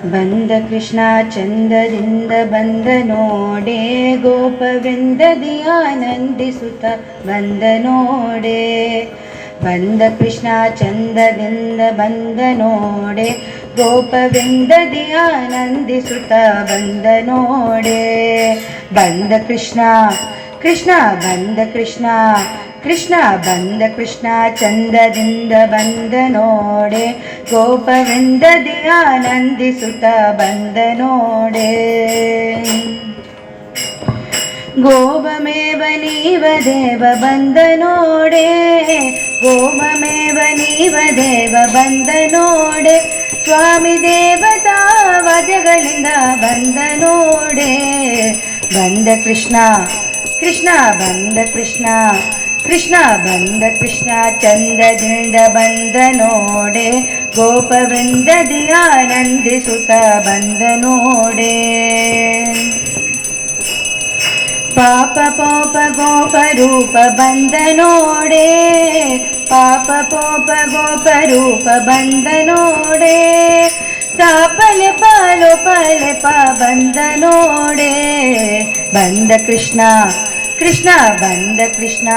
ಬಂದ ಕೃಷ್ಣ ಚಂದದಿಂದ ಬಂದ ನೋಡೆ, ಗೋಪವೃಂದದಿ ಆನಂದಿಸುತ್ತ ಬಂದ ನೋಡೆ. ಬಂದ ಕೃಷ್ಣ ಚಂದದಿಂದ ಬಂದ ನೋಡೆ, ಗೋಪವೃಂದದಿ ಆನಂದಿಸುತ್ತ ಬಂದ ನೋಡೆ. ಬಂದ ಕೃಷ್ಣ ಕೃಷ್ಣ ಬಂದ ಕೃಷ್ಣ ಕೃಷ್ಣ ಬಂದ ಕೃಷ್ಣ ಚಂದದಿಂದ ಬಂದ ನೋಡೆ, ಗೋಪವೃಂದದಿ ಆನಂದಿಸುತ್ತ ಬಂದ ನೋಡೆ. ಗೋವಮೇವ ನೀವ ದೇವ ಬಂದ ನೋಡೆ, ಗೋವಮೇವ ನೀವ ದೇವ ಬಂದ ನೋಡೆ. ಸ್ವಾಮಿ ದೇವತಾ ವಾದ್ಯಗಳಿಂದ ಬಂದ ನೋಡೆ. ಬಂದ ಕೃಷ್ಣ ಕೃಷ್ಣ ಬಂದ ಕೃಷ್ಣ ಕೃಷ್ಣ ಬಂದ ಕೃಷ್ಣ ಚಂದದಿಂದ ಬಂದ ನೋಡೆ, ಗೋಪವೃಂದದಿ ಆನಂದಿಸುತ್ತ ಬಂದ ನೋಡೆ. ಪಾಪ ಪೋಪ ಗೋಪ ರೂಪ ಬಂದ ನೋಡೆ, ಪಾಪ ಪೋಪ ಗೋಪ ರೂಪ ಬಂದ ನೋಡೆ. ತಾಪಲೆ ಪಾಲು ಪಲೆ ಪಾ ಬಂದ ನೋಡೆ. ಬಂದ ಕೃಷ್ಣ ಕೃಷ್ಣ ಬಂದ ಕೃಷ್ಣ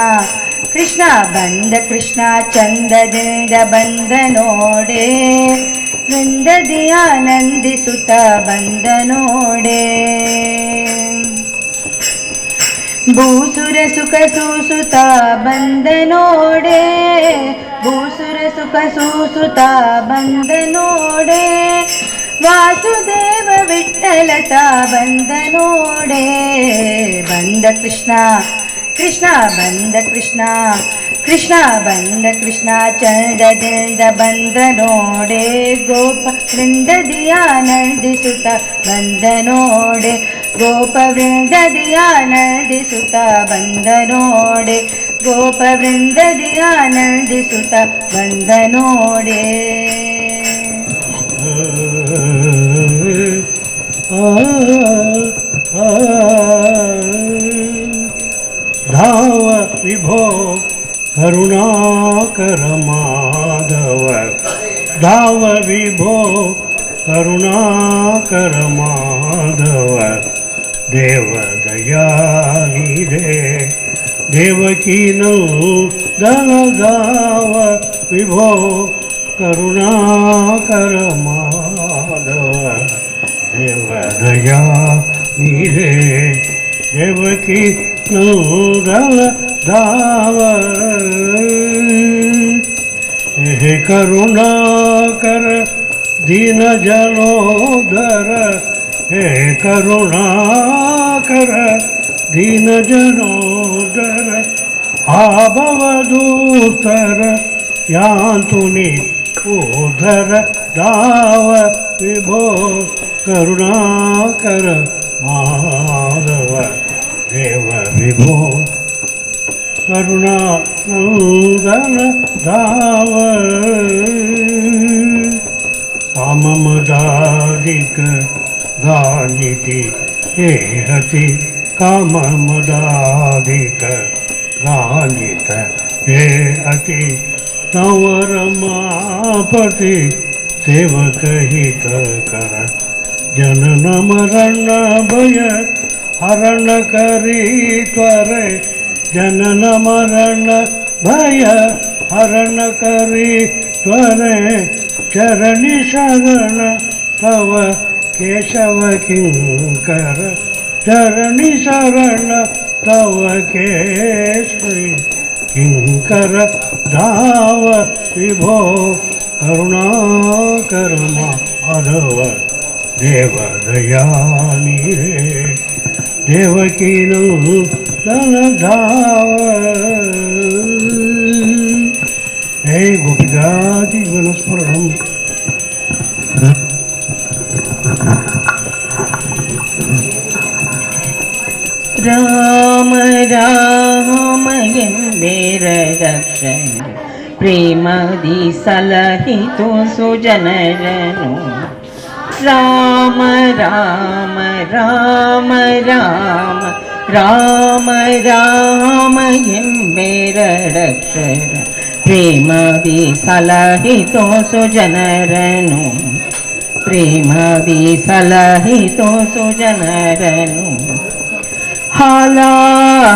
ಕೃಷ್ಣ ಬಂದ ಕೃಷ್ಣ ಚಂದದಿಂದ ಬಂದ ನೋಡೆ, ವೃಂದದಿ ಆನಂದಿಸುತ್ತ ಬಂದ ನೋಡೆ. ಭೂಸುರ ಸುಖ ಸೂಸುತ್ತ ಬಂದ ನೋಡೆ, ಭೂಸುರ ಸುಖ ಸೂಸುತ್ತ ಬಂದ ನೋಡೆ. ವಾಸುದೇವ ವಿಠ್ಠಲತ ಬಂದ ನೋಡೆ. ಬಂದ ಕೃಷ್ಣ ಕೃಷ್ಣ ಬಂದ ಕೃಷ್ಣ ಕೃಷ್ಣ ಬಂದ ಕೃಷ್ಣ ಚಂದದಿಂದ ಬಂದ ನೋಡೆ, ಗೋಪ ವೃಂದದಿ ಆನಂದಿಸುತ್ತ ಬಂದ ನೋಡೆ. ಗೋಪವೃಂದದಿ ಆನಂದಿಸುತ್ತ ಬಂದ ನೋಡೆ, ಗೋಪವೃಂದದಿ ಆನಂದಿಸುತ್ತ ಬಂದ ನೋಡೆ. धाव विभो करुणाकर माधव, धाव विभो करुणाकर माधव. देव दयानिधे देवकी नंदन गाव, विभो करुणाकर माधव. देव दयानिधे देवकी नंदन गाव. हे करुणाकर दीन जनोदर, हे करुणाकर दीन जनोदर. आभवदूतर यांतुनि उदर, दाव विभो करुणाकर माधव. देव विभो करुणानंदन दाव. काममदादिक गानिति हेहति, काममदादिक गानित हेहति. नवरमापति सेवक हित कर, जनन मरण भय हरण करी त्वरे. जनन मरण भय हरण करी त्वरे. चरणी शरण तव केशव किंकर, चरणी शरण तव केशवी किंकर. धाव विभो करुणाकर माधव. देव दयानिधे देवकी नंदन धाव. हे गोपिका जीवनस्मरणम्. ರಾಮ ರಾಮ ಎಂಬೇರ ರಕ್ಷಣ, ಪ್ರೇಮದಿ ಸಲಹಿತು ಸುಜನರನು. ರಾಮ ರಾಮ ರಾಮ ರಾಮ ರಾಮ ರಾಮ ಎಂಬೇರ ರಕ್ಷಣ, ಪ್ರೇಮದಿ ಸಲಹಿತು ಸುಜನರನು. ಪ್ರೇಮದಿ ಸಲಹಿತೋ ಸುಜನರನು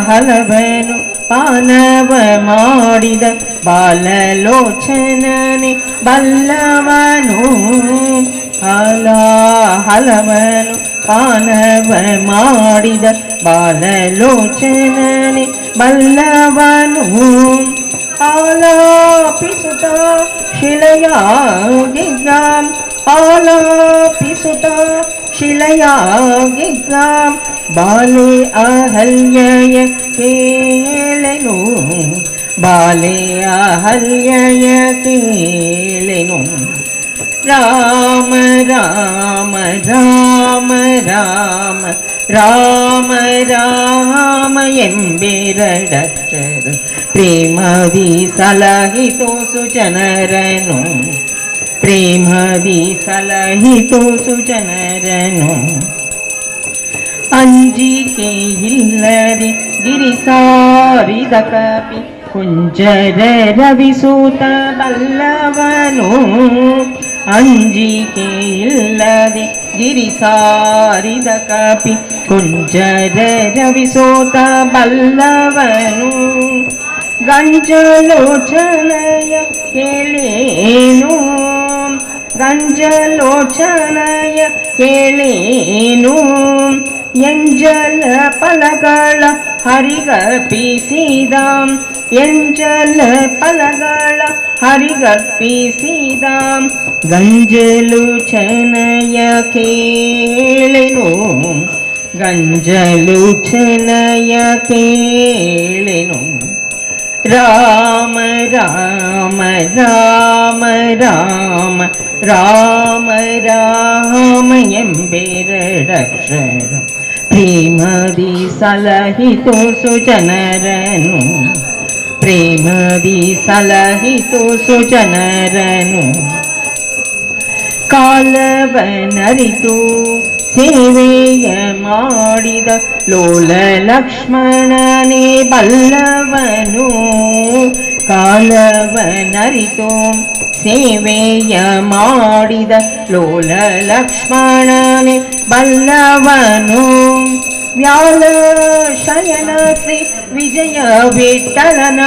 ಹಲವನು ಪಾನವ ಮಾಡಿದ ಬಾಲಲೋಚನನೆ ಬಲ್ಲವನು ಹಲವನು ಪಾನವ ಮಾಡಿದ ಬಾಲಲೋಚನನೆ ಬಲ್ಲವನು ಆಲಾಪಿಸುತ್ತ ಶಿಲೆಯಾಗಿದ್ದ ಆಲಾಪಿಸುತ್ತ ಶಿಲೆಯಾಗಿದ್ದ ಬಾಲೆ ಅಹಲ್ಯಯ ಕೇಳೆನು ಬಾಲೆ ಅಹಲ್ಯಯ ಕೇಳೆನು ರಾಮ ರಾಮ ರಾಮ ರಾಮ ರಾಮ ರಾಮ ಎಂಬೆರಡಕ್ಷರ ಪ್ರೇಮದಿ ಸಲಹಿತೋ ಸುಜನರನು ಪ್ರೇಮದಿ ಸಲಹಿತೋ ಸುಜನರನು ಅಂಜಿಕೆ ಇಲ್ಲದೆ ಗಿರಿಸಾರಿದ ಕಪಿ ಕುಂಜರ ರವಿಸೂತ ಬಲ್ಲವನು ಅಂಜಿಕೆ ಇಲ್ಲದೆ ಗಿರಿಸಾರಿದ ಕಪಿ ಕುಂಜರ ರವಿಸೂತ ಬಲ್ಲವನು ಗಂಜಲೋಚನಯ ಕೇಳೇನು ಗಂಜಲೋಚನಯ ಕೇಳೇನು ಎಂಜಲ ಫಲಗಳ ಹರಿಗರ್ಪಿಸಿದ ಎಂಜಲ ಫಲಗಳ ಹರಿಗರ್ಪಿಸಿದ ಗಂಜಲೋಚನಯ ಕೇಳೆನು ಗಂಜಲೋಚನಯ ಕೇಳೆನು ರಾಮ ರಾಮ ರಾಮ ರಾಮ ರಾಮ ರಾಮ ಎಂಬೆರಡಕ್ಷರ ಪ್ರೇಮದಿ ಸಲಹಿತೋ ಸುಜನರನು ಪ್ರೇಮದಿ ಸಲಹಿತೋ ಸುಜನರನು ಕಾಲವನರಿತು ಸೇವೆಯ ಮಾಡಿದ ಲೋಲ ಲಕ್ಷ್ಮಣನೇ ಬಲ್ಲವನು ಕಾಲವನರಿತು ಸೇವೆಯ ಮಾಡಿದ ಲೋಲ ಲಕ್ಷ್ಮಣನೇ ಬಲ್ಲವನು ವ್ಯಾಲ ಶಯನ ಶ್ರೀ ವಿಜಯ ವಿಠಲನ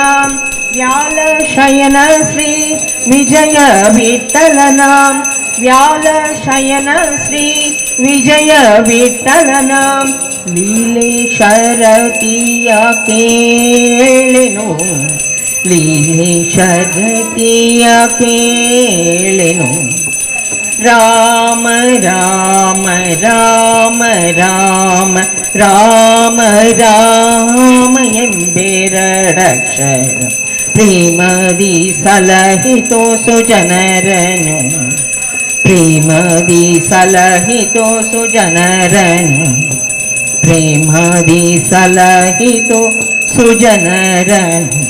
ವ್ಯಾಲ ಶಯನ ಶ್ರೀ ವಿಜಯ ವಿಠಲನ ವ್ಯಾಲ ಶಯನ ಶ್ರೀ ವಿಜಯ ವಿಠಲನ ಲೀಲೆ ಶರತಿಯ ಕೇಳೆನು ಲೀಲೆ ಶರತಿಯ ಕೇಳೆನು ರಾಮ ರಾಮ ರಾಮ ರಾಮ ರಾಮ ರಾಮ ಎಂಬೆರಡಕ್ಷರ ಪ್ರೇಮದಿ ಸಲಹಿತೋ ಸುಜನರನು ಪ್ರೇಮದಿ ಸಲಹಿತೋ ಸುಜನರನು ಪ್ರೇಮದಿ ಸಲಹಿತೋ ಸುಜನರನು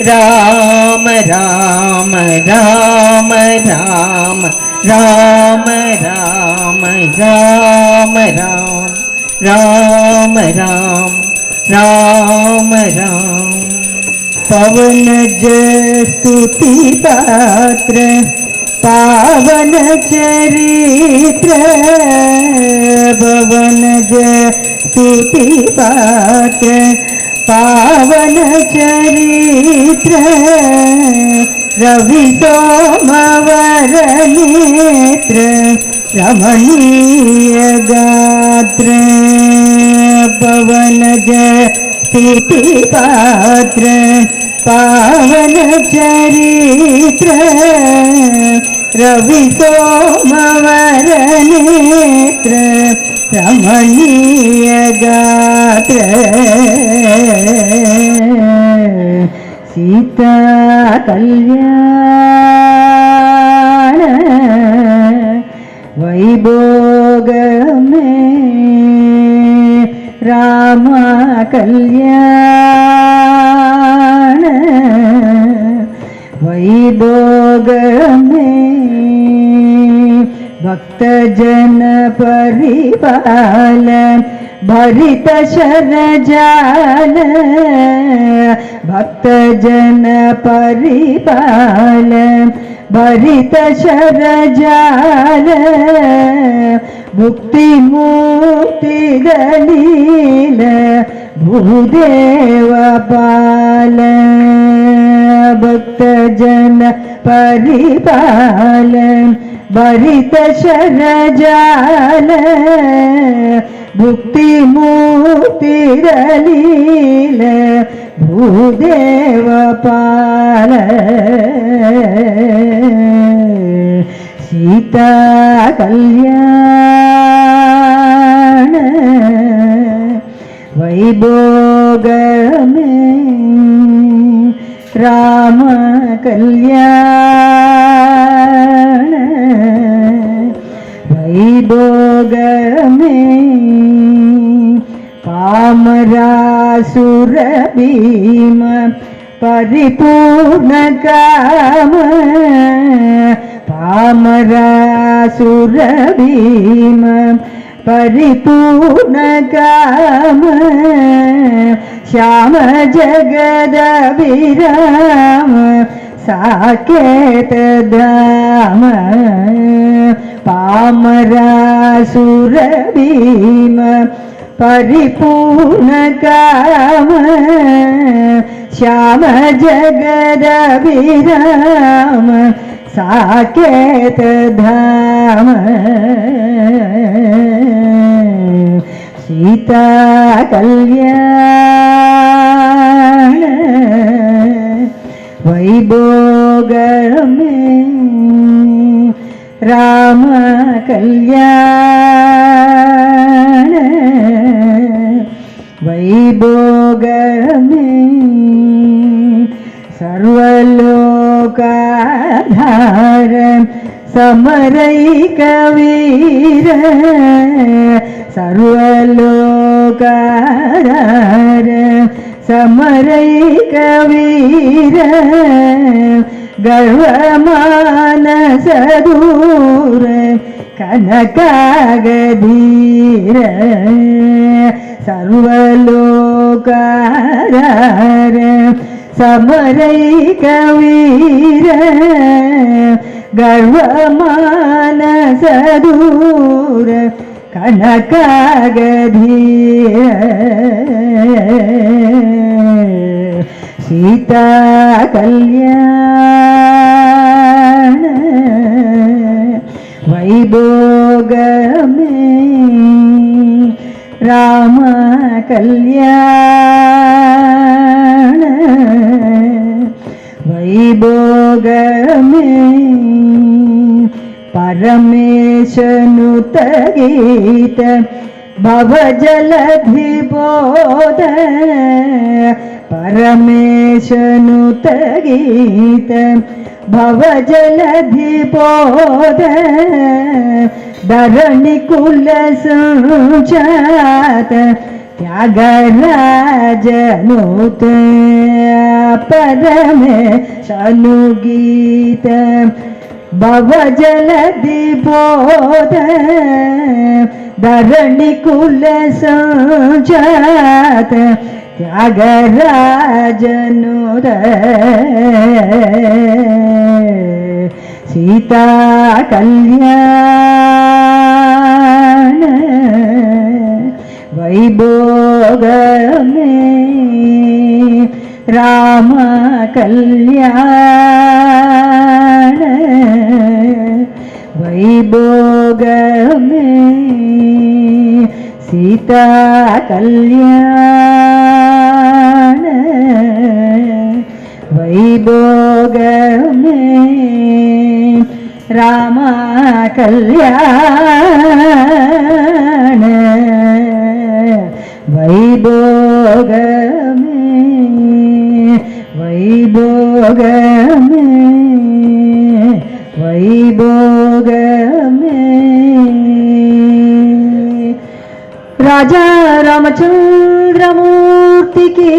ರಾಮ ರಾಮ ರಾಮ ರಾಮ ರಾಮ ರಾಮ ರಾಮ ರಾಮ ರಾಮ ರಾಮ ರಾಮ ರಾಮ ಪವನ ಸ್ತುತಿ ಪಾತ್ರ ಪಾವನ ಚರಿತ್ರ ಭವನ ಸ್ತುತಿ ಪಾತ್ರ ಪಾವನ ಚರಿತ್ರ ರವಿ ಸೋಮವರ ನೇತ್ರ ರಮಣೀಯ ಗಾತ್ರ ಪವನ ಸ್ತುತಿ ಪಾತ್ರ ಪಾವನ ಚರಿತ್ರ ರವಿ ಸೋಮವರ ನೇತ್ರ ರಮಣೀಯ ಗಾತ್ರ ಸೀತಾ ಕಲ್ಯಾಣ ವೈಭೋಗಮೇ ರಾಮ ಕಲ್ಯಾಣ ವೈಭೋಗಮೇ ಭಕ್ತ ಜನ ಪರಿಪಾಲ भरित शरजाल भक्त जन परिपाल भरित शरजाल मुक्ति मुक्ति दलील भूदेव पाल भक्त जन परिपाल भरित शरजाल मुक्ति मुक्ति दलील भूदेव पाल सीता कल्याण वैभोग में राम कल्याण वैभोग में कामरासुर भीम परिपूर्ण काम कामरासुर भीम परिपूर्ण काम श्याम जगद विराम साकेत धाम पामरासुर भीम परिपूर्ण काम श्याम जगद विराम साकेत धाम सीता कल्याण वैभोग में राम कल्याण वैभोग में सर्वलोकाधार समरैक वीर सर्वलोकाधार समरैक वीर गर्वमानस दूर कनकागधीर सर्वलोकाधार समरैक वीर गर्वमानस दूर कनकागधीर सीता कल्याण वैभोग में राम कल्याण वैभोग में परमेश नुत गीत भव जलधि बोध परमेश नुत गीत भव जलधि बोध धरणि कुल संजात त्यागराज नुत परमेश अनुगीत भव जलधि बोध धरणि कुल संजात त्यागराज नुत सीता कल्याण वैभोग में राम कल्याण वैभोग में सीता कल्याण वैभोग में राम कल्याण वैभोग में वैभोग में वैभोग में राजा रामचंद्र मूर्ति की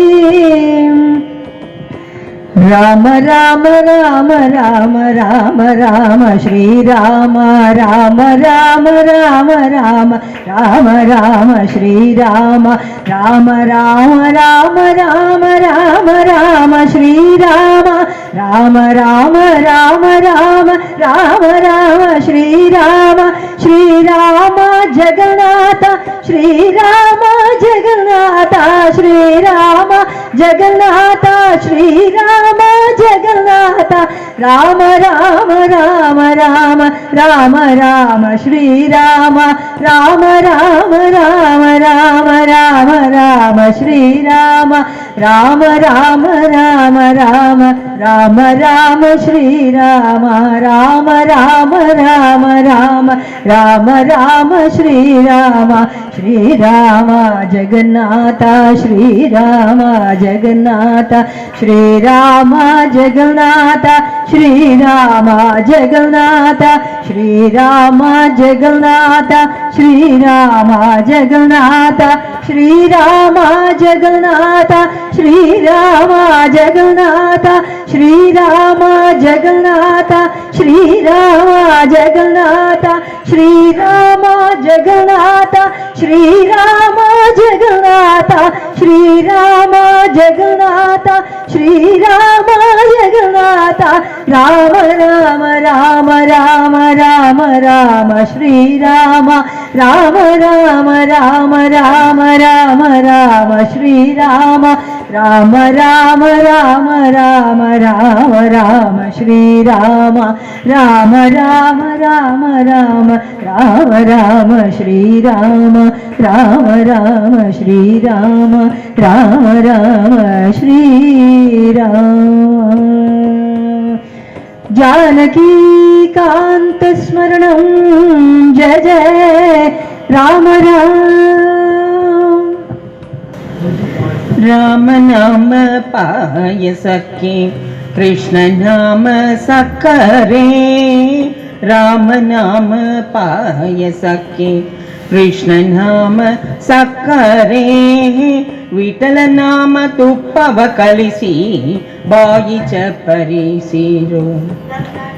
ರಾಮ ರಾಮ ರಾಮ ರಾಮ ರಾಮ ರಾಮ ಶ್ರೀರಾಮ ರಾಮ ರಾಮ ರಾಮ ರಾಮ ರಾಮ ರಾಮ ಶ್ರೀರಾಮ ರಾಮ ರಾಮ ರಾಮ ರಾಮ ರಾಮ ರಾಮ ಶ್ರೀರಾಮ ರಾಮ ರಾಮ ರಾಮ ರಾಮ ರಾಮ ರಾಮ ಶ್ರೀರಾಮ ಶ್ರೀರಾಮ ಜಗನ್ನಾಥ ಶ್ರೀರಾಮ ಜಗನ್ನಾಥ ಶ್ರೀರಾಮ ಜಗನ್ನಾಥ ಶ್ರೀರಾಮ ಜಗನ್ನಾಥ ರಾಮ ರಾಮ ರಾಮ ರಾಮ ರಾಮ ರಾಮ ಶ್ರೀರಾಮ ರಾಮ ರಾಮ ರಾಮ ರಾಮ ರಾಮ ರಾಮ ಶ್ರೀರಾಮ ರಾಮ ರಾಮ ರಾಮ ರಾಮ ರಾಮ ರಾಮ ಶ್ರೀರಾಮ ರಾಮ ರಾಮ ರಾಮ ರಾಮ ರಾಮ ರಾಮ ಶ್ರೀರಾಮ ಶ್ರೀರಾಮ ಜಗನ್ನಾಥ ಶ್ರೀರಾಮ ಜಗನ್ನಾಥ ಶ್ರೀರಾಮ ಜಗನ್ನಾಥ ಶ್ರೀರಾಮ ಜಗನ್ನಾಥ ಶ್ರೀರಾಮ ಜಗನ್ನಾಥ ಶ್ರೀರಾಮ ಜಗನ್ನಾಥ ಶ್ರೀರಾಮ ಜಗನ್ನಾಥ ಶ್ರೀರಾಮ ಜಗನ್ನಾಥ ಶ್ರೀರಾಮ ಜಗನ್ನಾಥ ಶ್ರೀರಾಮ ಜಗನ್ನಾಥ ಶ್ರೀರಾಮ ಜಗನ್ನಾಥ ಶ್ರೀರಾಮ ಜಗನ್ನಾಥ ಶ್ರೀರಾಮ ಜಗನ್ನಾಥ ಶ್ರೀರಾಮ ಜಗನ್ನಾಥ ರಾಮ ರಾಮ ರಾಮ ರಾಮ ರಾಮ ರಾಮ ಶ್ರೀರಾಮ ರಾಮ ರಾಮ ರಾಮ ರಾಮ ರಾಮ ರಾಮ ಶ್ರೀರಾಮ ರಾಮ ರಾಮ ರಾಮ ರಾಮ ರಾಮ ರಾಮ ಶ್ರೀರಾಮ ರಾಮ ರಾಮ ರಾಮ ರಾಮ ರಾಮ ರಾಮ ಶ್ರೀರಾಮ ರಾಮ ರಾಮ ಶ್ರೀರಾಮ ರಾಮ ರಾಮ ಶ್ರೀರಾಮ जानकी कांत स्मरणं जय जय राम राम राम नाम पाय सखे कृष्ण नाम सकरे राम नाम पाय सखे कृष्ण नाम सकरे ವಿಠಲ ನಾಮ ತುಪ್ಪವ ಕಲಿಸಿ ಬಾಯಿ ಚಪ್ಪರಿಸಿರು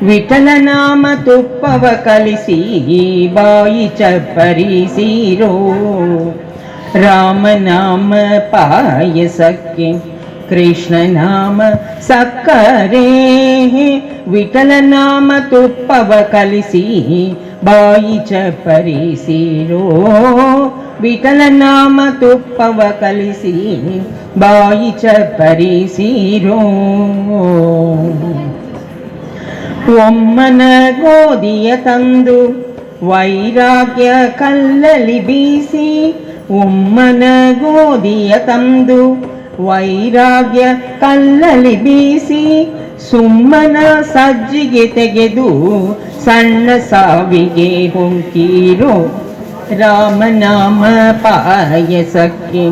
ವಿಠಲ ನಾಮ ತುಪ್ಪವ ಕಲಿಸಿ ಬಾಯಿ ಚಪ್ಪರಿಸಿರೋ ರಾಮ ನಾಮ ಪಾಯಸಕ್ಕೆ ಕೃಷ್ಣ ನಾಮ ಸಕ್ಕರೆ ವಿಠಲ ನಾಮ ತುಪ್ಪವ ಕಲಿಸಿ ಬಾಯಿ ಚಪ್ಪರಿಸಿರೋ ವಿಠಲ ನಾಮ ತುಪ್ಪವ ಕಲಿಸಿ ಬಾಯಿ ಚಪ್ಪರಿಸಿರೋ ಒಮ್ಮನ ಗೋಧಿಯ ತಂದು ವೈರಾಗ್ಯ ಕಲ್ಲಲಿ ಬೀಸಿ ಒಮ್ಮನ ಗೋಧಿಯ ತಂದು ವೈರಾಗ್ಯ ಕಲ್ಲಲಿ ಬೀಸಿ ಸುಮ್ಮನ ಸಜ್ಜಿಗೆ ತೆಗೆದು ಸಣ್ಣ ಸಾವಿಗೆ ಹೊಂಕಿರೋ ರಾಮ ನಾಮ ಪಾಯಸಕ್ಕೆ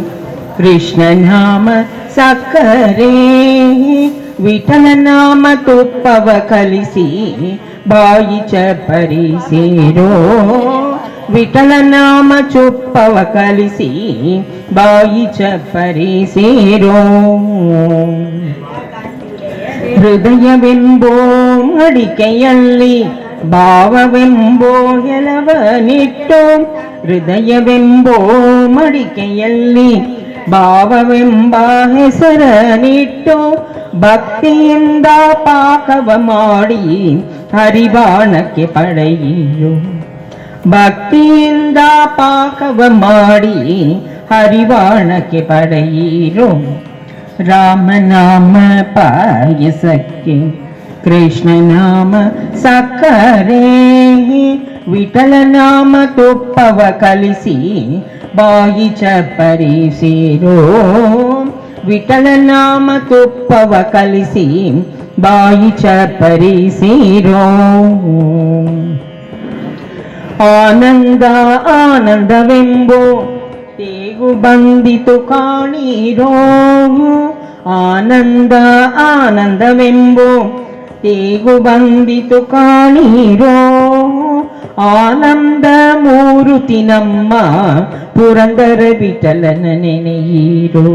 ಕೃಷ್ಣ ನಾಮ ಸಕ್ಕರೆ ವಿಠಲ ನಾಮ ತುಪ್ಪವ ಕಲಿಸಿ ಬಾಯಿ ಚಪ್ಪರಿಸಿರೋ ವಿಠಲ ನಾಮ ಚುಪ್ಪವ ಕಲಿಸಿ ಬಾಯಿ ಚಪ್ಪರಿಸಿರೋ ಹೃದಯವೆಂಬೋ ಅಡಿಕೆಯಲ್ಲಿ ಭಾವವೆಂಬೋ ಎಲವನಿಟ್ಟು ಹೃದಯವೆಂಬೋ ಮಡಿಕೆಯಲ್ಲಿ ಭಾವವೆಂಬ ಹೆಸರನಿಟ್ಟು ಭಕ್ತಿಯಿಂದ ಪಾಕವ ಮಾಡಿ ಹರಿವಾಣಕ್ಕೆ ಪಡೆಯಿರು ಭಕ್ತಿಯಿಂದ ಪಾಕವ ಮಾಡಿ ಹರಿವಾಣಕ್ಕೆ ಪಡೆಯಿರು ರಾಮ ನಾಮ ಪಾಯಸಕ್ಕೆ ಕೃಷ್ಣ ನಾಮ ಸಕ್ಕರೆ ವಿಠಲ ನಾಮ ತುಪ್ಪವ ಕಲಿಸಿ ಬಾಯಿ ಚಪ್ಪರಿಸಿರೋ ವಿಠಲ ನಾಮ ತುಪ್ಪವ ಕಲಿಸಿ ಬಾಯಿ ಚಪ್ಪರಿಸಿರೋ ಆನಂದ ಆನಂದವೆಂಬೋ ತೇಗು ಬಂದಿತು ಕಾಣಿರೋ ಆನಂದ ಆನಂದವೆಂಬೋ ತೇಗು ಬಂದಿತು ಕಾಣಿರೋ ಆನಂದ ಮೂರುತಿ ನಮ್ಮ ಪುರಂದರ ವಿಠಲನ ನೆನೆಯಿರೋ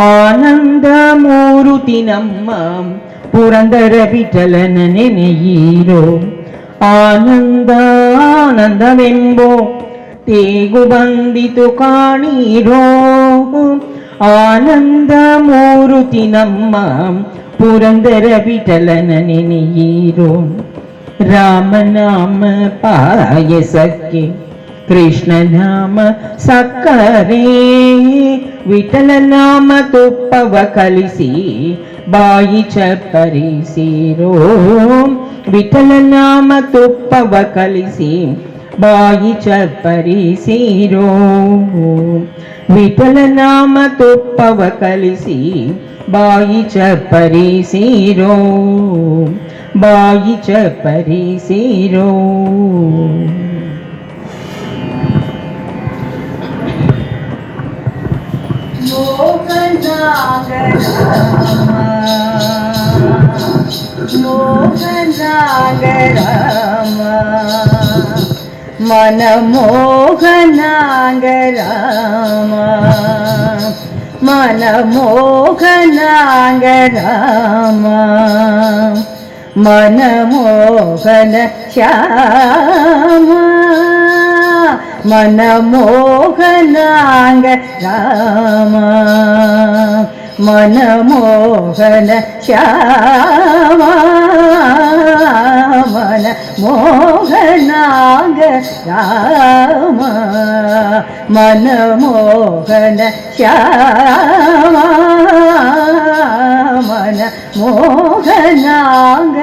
ಆನಂದಮೂರುತಿ ನಮ್ಮ ಪುರಂದರ ವಿಠಲನ ನೆನೆಯಿರೋ ಆನಂದ ಆನಂದವೆಂಬೋ ತೇಗು ಬಂದಿತು ಕಾಣಿರೋ ಆನಂದಮೂರುತಿ ನಮ್ಮ ಪುರಂದರ ವಿಠಲನ ನೆನೆಯಿರೋ ರಾಮನಾಮ ಪಾಯಸಕ್ಕೆ ಕೃಷ್ಣ ನಾಮ ಸಕ್ಕರೆ ವಿಠಲ ನಾಮ ತುಪ್ಪವ ಕಲಿಸಿ ಬಾಯಿ ಚಪ್ಪರಿಸಿರೋ ವಿಠಲ ನಾಮ ತುಪ್ಪವ ಕಲಿಸಿ ಬಾಯಿ ಚಪ್ಪರಿಸಿರೋ ವಿಠಲ ನಾಮ ತುಪ್ಪವ ಕಲಿಸಿ ಬಾಯಿ ಚಪ್ಪರಿಸಿರೋ ಬಾಯಿ ಚಪ್ಪರಿಸಿರೋ ಮೋಹನಾಂಗರಾಮ ಮನ ಮೋಹನಾಂಗರಾಮ ಮನ ಮೋಹನಾಂಗರಾಮ ಮನ ಮೋಹನ ಶ್ಯಾಮ मन मोहनांग राम मन मोहन श्याम मन मोहनांग राम मन मोहन श्याम मन मोहनांग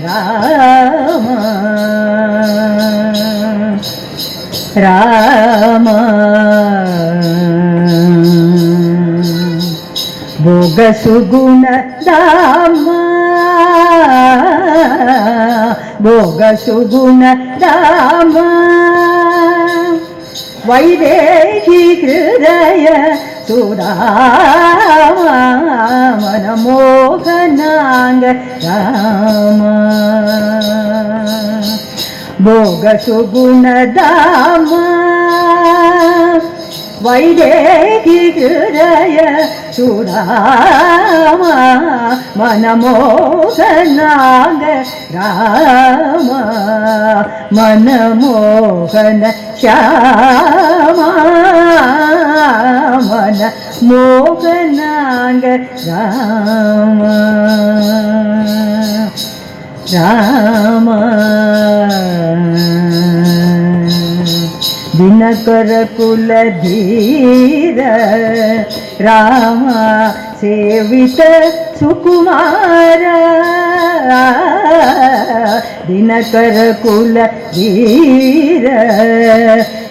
राम राम भोग सुगुण राम भोग सुगुण राम वैदेही हृदय सुराम मन मोहनांग राम भोग सुगुण दाम वैदेही हृदय सुराम मन मोहनांग राम मन मोहन श्याम मन मोहनांग राम राम दिनकर कुल धीर राम सेवित सुकुमार दिनकर कुल धीर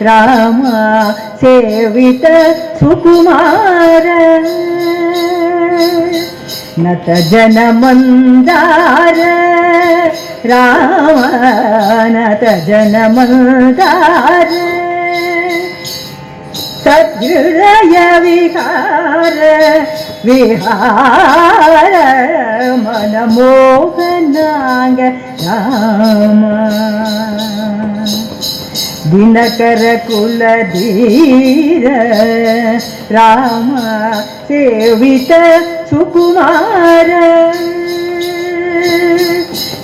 राम सेवित सुकुमार नत जन मंदार राम नत जन मंदार सद्हृदय विहार विहार मन मोहनांग राम दिनकर कुल धीर राम सेवित सुकुमार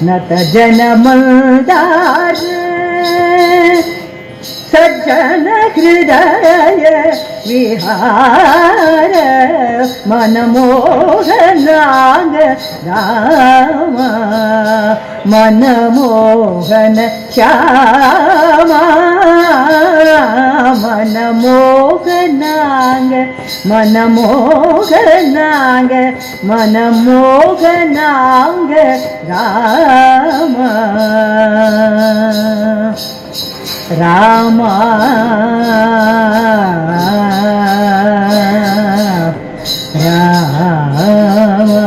नत जन मंदार सज्जन हृदय विहार मन मोहनांग राम मन मोहन श्याम मन मोहनांग मन मोहनांग मन मोहनांग राम राम राम